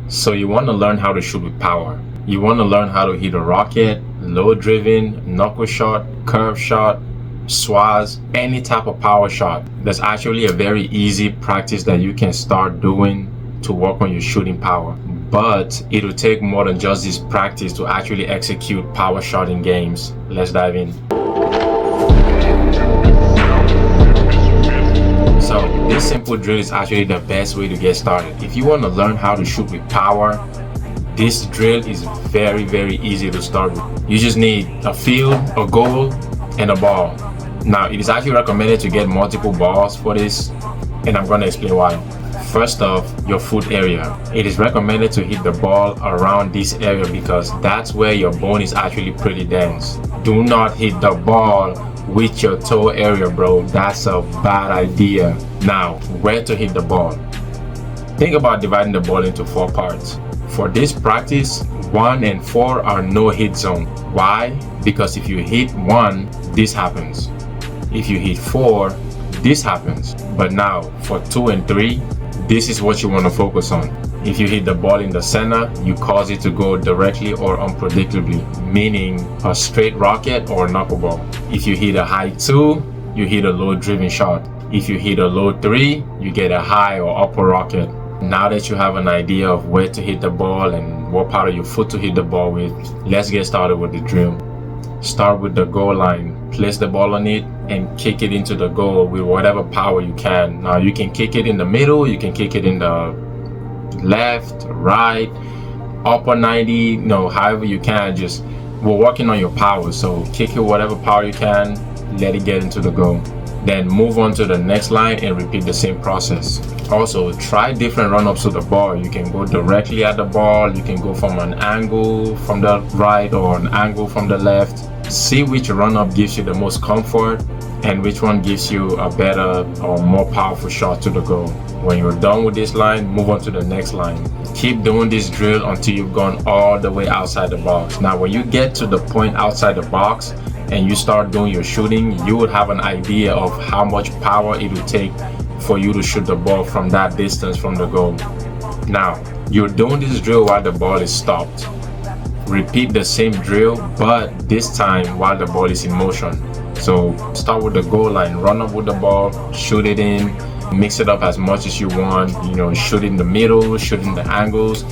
So you want to learn how to shoot with power. You want to learn how to hit a rocket, low driven, knuckle shot, curve shot, swaz, any type of power shot. There's actually a very easy practice that you can start doing to work on your shooting power. But it will take more than just this practice to actually execute power shot in games. Let's dive in. So this simple drill is actually the best way to get started. If you want to learn how to shoot with power, this drill is very easy to start with. You just need a field, a goal, and a ball. Now it is actually recommended to get multiple balls for this, and I'm going to explain why. First off, your foot area. It is recommended to hit the ball around this area because that's where your bone is actually pretty dense. Do not hit the ball with your toe area, bro. That's a bad idea. Now, where to hit the ball? Think about dividing the ball into 4 parts. For this practice, 1 and 4 are no hit zone. Why? Because if you hit 1, this happens. If you hit 4, this happens. But now, for 2 and 3, this is what you want to focus on. If you hit the ball in the center, you cause it to go directly or unpredictably, meaning a straight rocket or knuckleball. If you hit a high 2, you hit a low driven shot. If you hit a low 3, you get a high or upper rocket. Now that you have an idea of where to hit the ball and what part of your foot to hit the ball with, let's get started with the drill. Start with the goal line. Place the ball on it and kick it into the goal with whatever power you can. Now you can kick it in the middle, you can kick it in the left, right, upper 90, however you can. Just we're working on your power, so kick it whatever power you can, let it get into the goal. Then move on to the next line and repeat the same process. Also, try different run-ups to the ball. You can go directly at the ball, you can go from an angle from the right or an angle from the left. See which run-up gives you the most comfort and which one gives you a better or more powerful shot to the goal. When you're done with this line, move on to the next line. Keep doing this drill until you've gone all the way outside the box. Now, when you get to the point outside the box and you start doing your shooting, you would have an idea of how much power it would take for you to shoot the ball from that distance from the goal. Now, you're doing this drill while the ball is stopped. Repeat the same drill, but this time while the ball is in motion. So start with the goal line, run up with the ball, shoot it in, mix it up as much as you want, shoot in the middle, shoot in the angles.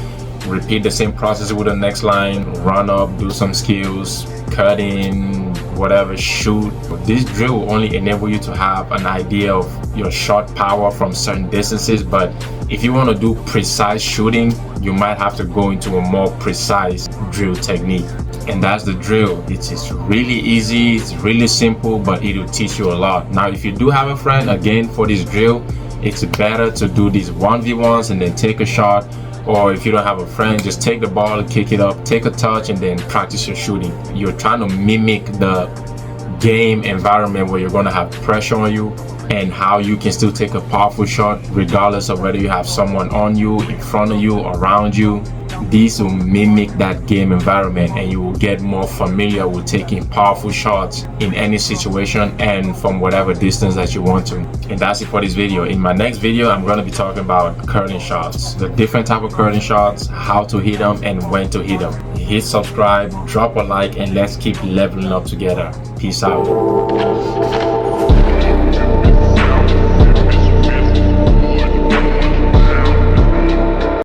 Repeat the same process with the next line, run up, do some skills, cut in, whatever, shoot. This drill will only enable you to have an idea of your shot power from certain distances, but if you want to do precise shooting, you might have to go into a more precise drill technique. And that's the drill. It is really easy, it's really simple, but it will teach you a lot. Now, if you do have a friend, again, for this drill, it's better to do these 1v1s and then take a shot. Or if you don't have a friend, just take the ball, kick it up, take a touch, and then practice your shooting. You're trying to mimic the game environment where you're going to have pressure on you and how you can still take a powerful shot regardless of whether you have someone on you, in front of you, around you. These will mimic that game environment and you will get more familiar with taking powerful shots in any situation and from whatever distance that you want to. And that's it for this video. In my next video, I'm going to be talking about curling shots, the different type of curling shots, how to hit them and when to hit them. Hit subscribe, drop a like, and let's keep leveling up together. Peace out.